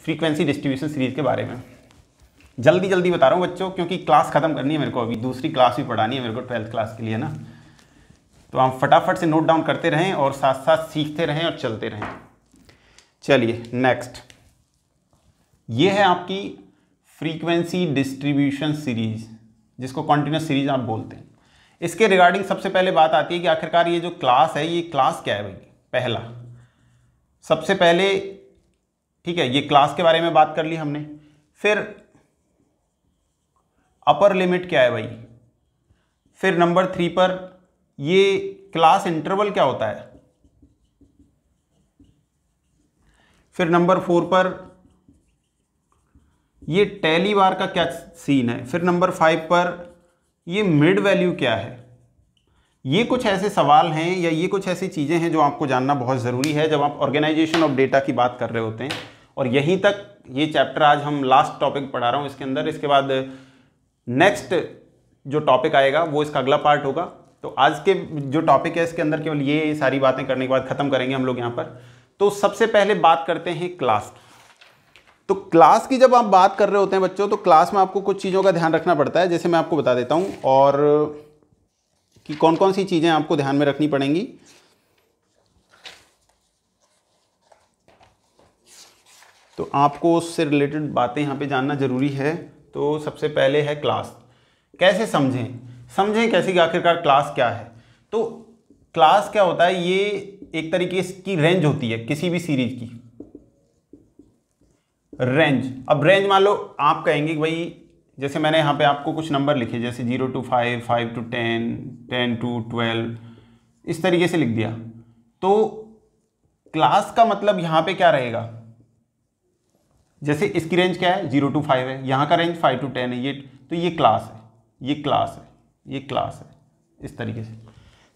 Frequency distribution series के बारे में। जल्दी जल्दी बता रहा हूँ बच्चों, क्योंकि क्लास खत्म करनी है मेरे को, अभी दूसरी क्लास भी पढ़ानी है मेरे को 12th क्लास के लिए ना। तो आप फटाफट से नोट डाउन करते रहें और साथ साथ सीखते रहें और चलते रहें। चलिए नेक्स्ट, ये है आपकी फ्रीक्वेंसी डिस्ट्रीब्यूशन सीरीज, जिसको कॉन्टिन्यूस सीरीज आप बोलते हैं। इसके रिगार्डिंग सबसे पहले बात आती है कि आखिरकार ये जो क्लास है, ये क्लास क्या है भाई। पहला सबसे पहले, ठीक है, ये क्लास के बारे में बात कर ली हमने। फिर अपर लिमिट क्या है भाई। फिर नंबर 3 पर ये क्लास इंटरवल क्या होता है। फिर नंबर 4 पर ये टैली बार का क्या सीन है। फिर नंबर 5 पर ये मिड वैल्यू क्या है। ये कुछ ऐसे सवाल हैं या ये कुछ ऐसी चीज़ें हैं जो आपको जानना बहुत ज़रूरी है जब आप ऑर्गेनाइजेशन ऑफ डेटा की बात कर रहे होते हैं। और यहीं तक ये चैप्टर आज हम लास्ट टॉपिक पढ़ा रहा हूँ इसके अंदर। इसके बाद नेक्स्ट जो टॉपिक आएगा वो इसका अगला पार्ट होगा। तो आज के जो टॉपिक है इसके अंदर केवल ये सारी बातें करने के बाद ख़त्म करेंगे हम लोग यहाँ पर। तो सबसे पहले बात करते हैं क्लास। तो क्लास की जब आप बात कर रहे होते हैं बच्चों, तो क्लास में आपको कुछ चीज़ों का ध्यान रखना पड़ता है, जैसे मैं आपको बता देता हूँ और कि कौन कौन सी चीज़ें आपको ध्यान में रखनी पड़ेंगी। तो आपको उससे रिलेटेड बातें यहाँ पे जानना ज़रूरी है। तो सबसे पहले है क्लास। कैसे समझें कैसे कि आखिरकार क्लास क्या है। तो क्लास क्या होता है, ये एक तरीके की रेंज होती है किसी भी सीरीज की, रेंज। अब रेंज मान लो आप कहेंगे कि भाई जैसे मैंने यहाँ पे आपको कुछ नंबर लिखे, जैसे 0 to 5, 5 to 10, 10 to 12, इस तरीके से लिख दिया। तो क्लास का मतलब यहाँ पे क्या रहेगा, जैसे इसकी रेंज क्या है 0 to 5 है, यहाँ का रेंज 5 to 10 है, ये तो ये क्लास है, ये क्लास है, ये क्लास है, इस तरीके से।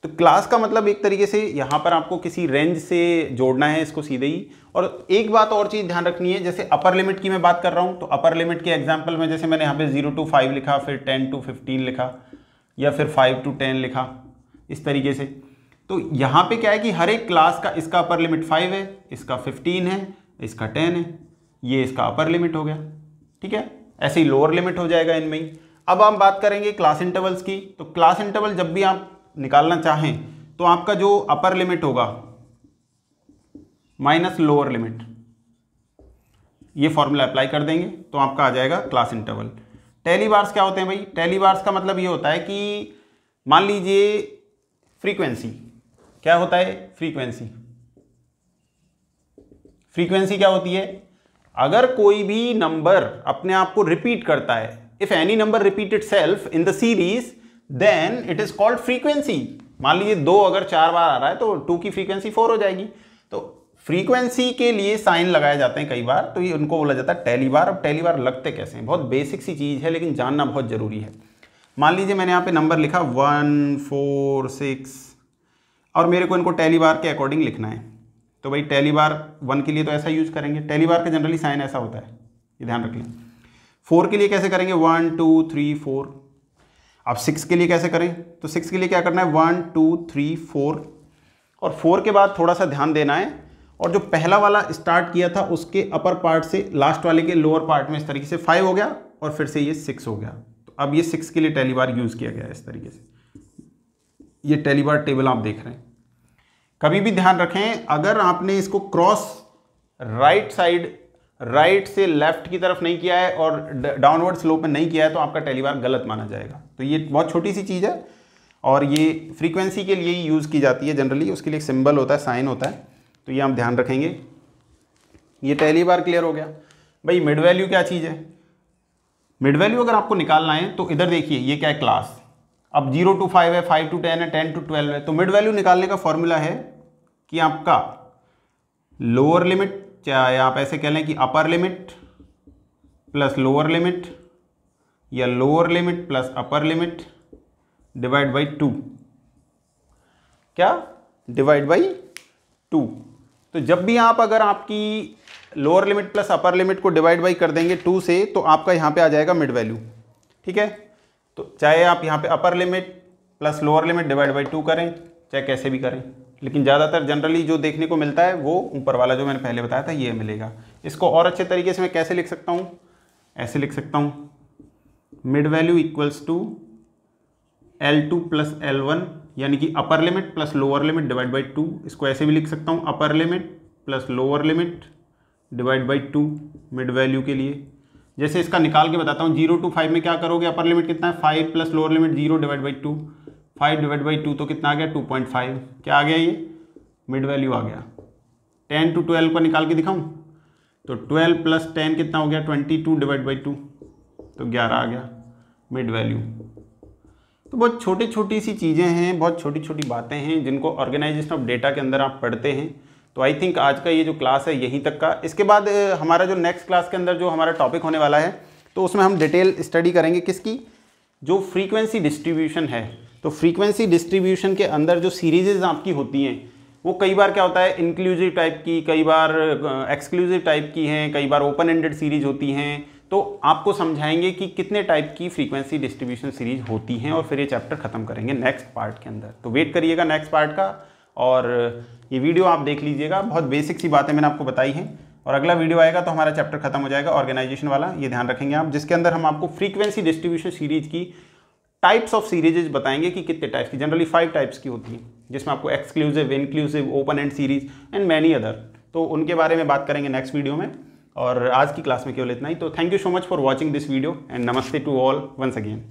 तो क्लास का मतलब एक तरीके से यहाँ पर आपको किसी रेंज से जोड़ना है इसको सीधे ही। और एक बात और चीज़ ध्यान रखनी है, जैसे अपर लिमिट की मैं बात कर रहा हूँ, तो अपर लिमिट के एग्जांपल में जैसे मैंने यहाँ पे 0 to 5 लिखा, फिर 10 to 15 लिखा, या फिर 5 to 10 लिखा, इस तरीके से। तो यहाँ पे क्या है कि हर एक क्लास का इसका अपर लिमिट 5 है, इसका 15 है, इसका 10 है, ये इसका अपर लिमिट हो गया। ठीक है, ऐसे ही लोअर लिमिट हो जाएगा इनमें ही। अब हम बात करेंगे क्लास इंटरवल्स की। तो क्लास इंटरवल जब भी आप निकालना चाहें तो आपका जो अपर लिमिट होगा माइनस लोअर लिमिट, ये फॉर्मूला अप्लाई कर देंगे तो आपका आ जाएगा क्लास इंटरवल। टैली बार्स क्या होते हैं भाई। टैली बार्स का मतलब ये होता है कि मान लीजिए फ्रीक्वेंसी क्या होता है, फ्रीक्वेंसी क्या होती है, अगर कोई भी नंबर अपने आप को रिपीट करता है, if any number repeat itself in the series then it is called frequency. मान लीजिए 2 अगर 4 बार आ रहा है तो 2 की फ्रीक्वेंसी 4 हो जाएगी। तो फ्रीक्वेंसी के लिए साइन लगाए जाते हैं कई बार, तो ये उनको बोला जाता है टैली बार। अब टैली बार लगते कैसे हैं, बहुत बेसिक सी चीज़ है लेकिन जानना बहुत ज़रूरी है। मान लीजिए मैंने यहाँ पे नंबर लिखा 1 4 6 और मेरे को इनको टैली बार के अकॉर्डिंग लिखना है। तो भाई टैली बार 1 के लिए तो ऐसा यूज़ करेंगे, टैली बार का जनरली साइन ऐसा होता है, ये ध्यान रख लें। 4 के लिए कैसे करेंगे 1 2 3 4। अब 6 के लिए कैसे करें, तो 6 के लिए क्या करना है 1 2 3 4 और 4 के बाद थोड़ा सा ध्यान देना है, और जो पहला वाला स्टार्ट किया था उसके अपर पार्ट से लास्ट वाले के लोअर पार्ट में इस तरीके से 5 हो गया और फिर से ये 6 हो गया। तो अब ये 6 के लिए टैली बार यूज़ किया गया है इस तरीके से। ये टैली बार टेबल आप देख रहे हैं। कभी भी ध्यान रखें, अगर आपने इसको क्रॉस राइट साइड, राइट से लेफ्ट की तरफ नहीं किया है और डाउनवर्ड स्लोप में नहीं किया है तो आपका टैली बार गलत माना जाएगा। तो ये बहुत छोटी सी चीज़ है और ये फ्रीक्वेंसी के लिए ही यूज़ की जाती है जनरली, उसके लिए एक सिंबल होता है, साइन होता है, तो ये आप ध्यान रखेंगे। ये टैली बार क्लियर हो गया भाई। मिड वैल्यू क्या चीज़ है, मिड वैल्यू अगर आपको निकालना है तो इधर देखिए ये क्या है क्लास। अब 0 to 5 है, 5 to 10 है, 10 to 12 है। तो मिड वैल्यू निकालने का फॉर्मूला है कि आपका लोअर लिमिट, चाहे आप ऐसे कह लें कि upper limit plus lower limit या lower limit plus upper limit divide by 2, क्या डिवाइड बाई 2। तो जब भी आप अगर आपकी lower limit plus upper limit को डिवाइड बाई कर देंगे 2 से, तो आपका यहाँ पे आ जाएगा मिड वैल्यू। ठीक है, तो चाहे आप यहाँ पे अपर limit plus lower limit divide by 2 करें, चाहे कैसे भी करें, लेकिन ज़्यादातर जनरली जो देखने को मिलता है वो ऊपर वाला जो मैंने पहले बताया था ये मिलेगा। इसको और अच्छे तरीके से मैं कैसे लिख सकता हूँ, ऐसे लिख सकता हूँ, mid value equals to L2 plus L1, यानी कि upper limit plus lower limit divide by 2। इसको ऐसे भी लिख सकता हूँ, upper limit plus lower limit divide by 2 mid value के लिए। जैसे इसका निकाल के बताता हूँ, 0 to 5 में क्या करोगे, अपर लिमिट कितना है 5 plus lower limit 0 divide by 2, 5 divide by 2 तो कितना आ गया 2.5, क्या आ गया ये मिड वैल्यू आ गया। 10 to 12 को निकाल के दिखाऊँ तो 12 प्लस 10 कितना हो गया 22 डिवाइड बाई 2 तो 11 आ गया मिड वैल्यू। तो बहुत छोटी छोटी सी चीज़ें हैं, बहुत छोटी छोटी बातें हैं जिनको ऑर्गेनाइजेशन ऑफ डेटा के अंदर आप पढ़ते हैं। तो आई थिंक आज का ये जो क्लास है यहीं तक का। इसके बाद हमारा जो नेक्स्ट क्लास के अंदर जो हमारा टॉपिक होने वाला है तो उसमें हम डिटेल स्टडी करेंगे किसकी, जो फ्रीक्वेंसी डिस्ट्रीब्यूशन है। तो फ्रीक्वेंसी डिस्ट्रीब्यूशन के अंदर जो सीरीजेज आपकी होती हैं वो कई बार क्या होता है इंक्लूसिव टाइप की, कई बार एक्सक्लूसिव टाइप की हैं, कई बार ओपन एंडेड सीरीज होती हैं। तो आपको समझाएंगे कि कितने टाइप की फ्रीक्वेंसी डिस्ट्रीब्यूशन सीरीज होती हैं और फिर ये चैप्टर खत्म करेंगे नेक्स्ट पार्ट के अंदर। तो वेट करिएगा नेक्स्ट पार्ट का, और ये वीडियो आप देख लीजिएगा। बहुत बेसिक सी बातें मैंने आपको बताई हैं, और अगला वीडियो आएगा तो हमारा चैप्टर खत्म हो जाएगा ऑर्गेनाइजेशन वाला, ये ध्यान रखेंगे आप, जिसके अंदर हम आपको फ्रीक्वेंसी डिस्ट्रीब्यूशन सीरीज की टाइप्स ऑफ सीरीजेज बताएंगे कि कितने टाइप्स की, जनरली 5 टाइप्स की होती हैं, जिसमें आपको exclusive, inclusive, open and series and many other. तो उनके बारे में बात करेंगे नेक्स्ट वीडियो में, और आज की क्लास में केवल इतना ही। तो thank you so much for watching this video and नमस्ते टू ऑल वंस अगेन।